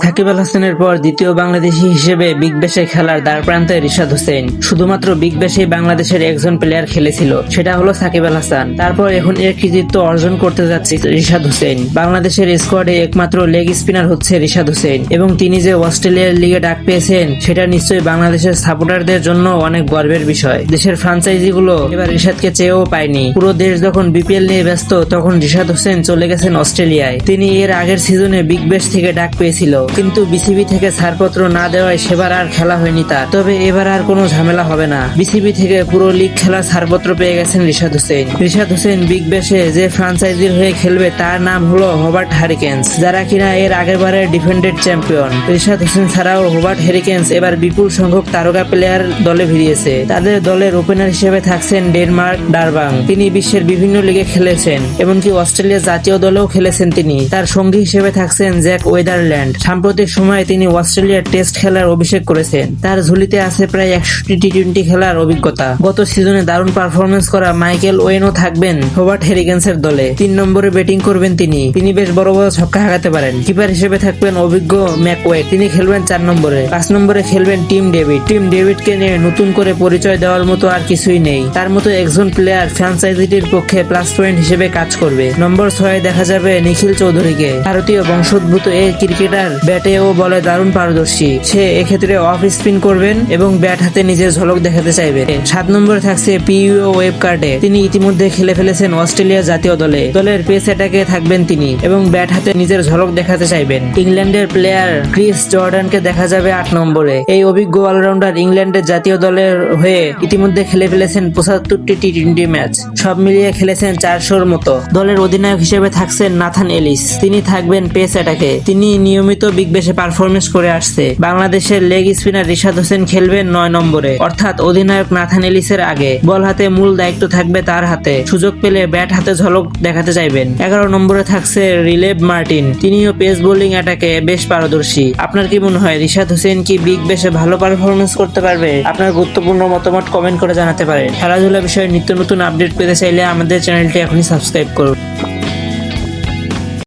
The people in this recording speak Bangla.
সাকিব আল হাসানের পর দ্বিতীয় বাংলাদেশি হিসেবে বিগ ব্যাশে খেলার দ্বারপ্রান্তে রিশাদ হোসেন। শুধুমাত্র বিগ ব্যাশেই বাংলাদেশের একজন প্লেয়ার খেলেছিল, সেটা হলো সাকিব আল হাসান। তারপর এখন এর কৃতিত্ব অর্জন করতে যাচ্ছে রিশাদ হোসেন। বাংলাদেশের স্কোয়াডে একমাত্র লেগ স্পিনার হচ্ছে রিশাদ হোসেন, এবং তিনি যে অস্ট্রেলিয়ার লিগে ডাক পেয়েছেন সেটা নিশ্চয়ই বাংলাদেশের সাপোর্টারদের জন্য অনেক গর্বের বিষয়। দেশের ফ্রাঞ্চাইজিগুলো এবার রিশাদকে চেয়েও পায়নি। পুরো দেশ যখন বিপিএল নিয়ে ব্যস্ত, তখন রিশাদ হোসেন চলে গেছেন অস্ট্রেলিয়ায়। তিনি এর আগের সিজনে বিগ ব্যাশ থেকে ডাক পেয়েছিল, কিন্তু বিসিবি থেকে ছাড়পত্র না দেওয়ায় সেবার আর খেলা হয়নি তার। তবে এবার আর কোনো ঝামেলা হবে না। বিসিবি থেকে পুরো লিগ খেলার ছাড়পত্র পেয়ে গেছেন রিশাদ হোসেন। রিশাদ হোসেন বিগ ব্যাশে যে ফ্রাঞ্চাইজির হয়ে খেলবে তার নাম হলো হোবার্ট হ্যারিকেন্স, যারা কিনা এর আগের বারের ডিফেন্ডেড চ্যাম্পিয়ন। রিশাদ হোসেন ছাড়াও হোবার্ট হ্যারিকেন্স এবার বিপুল সংখ্যক তারকা প্লেয়ার দলে ভিড়িয়েছে। তাদের দলের ওপেনার হিসেবে থাকছেন ডেনমার্ক ডারবাং। তিনি বিশ্বের বিভিন্ন লিগে খেলেছেন, এমনকি অস্ট্রেলিয়া জাতীয় দলেও খেলেছেন তিনি। তার সঙ্গী হিসেবে থাকছেন জ্যাক ওয়েদারল্যান্ড। সাম্প্রতিক সময়ে তিনি অস্ট্রেলিয়ার টেস্ট খেলার অভিষেক করেছেন। তার ঝুলিতে আছে প্রায় 100টি টি-20 খেলার অভিজ্ঞতা। গত সিজনে দারুণ পারফরমেন্স করা মাইকেল ওয়েনও থাকবেন হোবার্ট হ্যারিকেন্সের দলে। 3 নম্বরে ব্যাটিং করবেন তিনি বেশ বড় বড় ছক্কা হাঁকাতে পারেন। কিপার হিসেবে থাকবেন অভিজ্ঞ ম্যাকওয়েট, তিনি খেলবেন 4 নম্বরে। 5 নম্বরে খেলবেন টিম ডেভিডকে নিয়ে নতুন করে পরিচয় দেওয়ার মতো আর কিছুই নেই। তার মতো একজন প্লেয়ার ফ্র্যাঞ্চাইজিটির পক্ষে প্লাস পয়েন্ট হিসেবে কাজ করবে। নম্বর 6 দেখা যাবে নিখিল চৌধুরীকে। ভারতীয় বংশোদ্ভূত এই ক্রিকেটার ব্যাটে ও বলে দারুণ পারদর্শী। সে এক্ষেত্রে অফ স্পিন করবেন এবং ব্যাট হাতে নিজের ঝলক দেখাতে চাইবে। 7 নম্বরে থাকছে পিইও ওয়েবকার্টে। তিনি ইতিমধ্যে খেলে ফেলেছেন অস্ট্রেলিয়া জাতীয় দলে। দলের পেস অ্যাটাকে থাকবেন তিনি এবং ব্যাট হাতে নিজের ঝলক দেখাতে চাইবেন। ইংল্যান্ডের প্লেয়ার ক্রিস জর্ডানকে দেখা যাবে 8 নম্বরে। এই অভিজ্ঞ অলরাউন্ডার ইংল্যান্ডের জাতীয় দলের হয়ে ইতিমধ্যে খেলে ফেলেছেন 75টি টি-20 ম্যাচ। সব মিলিয়ে খেলেছেন 400-র মতো। দলের অধিনায়ক হিসেবে থাকছেন নাথান এলিস। তিনি থাকবেন পেস অ্যাটাকে। তিনি নিয়মিত বিগ ব্যাশে পারফরমেন্স করে আসছে। বাংলাদেশের লেগ স্পিনার রিশাদ হোসেন খেলবেন 9 নম্বরে, অর্থাৎ অধিনায়ক নাথান এলিসের আগে। বল হাতে মূল দায়িত্ব থাকবে তার হাতে। সুযোগ পেলে ব্যাট হাতে ঝলক দেখাতে চাইবেন। 11 নম্বরে থাকছে রিলেভ মার্টিন। তিনিও পেস বোলিং অ্যাটাকে বেশ পারদর্শী। আপনার কি মনে হয় রিশাদ হোসেন কি বিগ ব্যাশে ভালো পারফরমেন্স করতে পারবে? আপনার গুরুত্বপূর্ণ মতামত কমেন্ট করে জানাতে পারেন। খেলাধুলা বিষয়ে নিত্য নতুন আপডেট পেতে চাইলে আমাদের চ্যানেলটি এখনই সাবস্ক্রাইব করুন।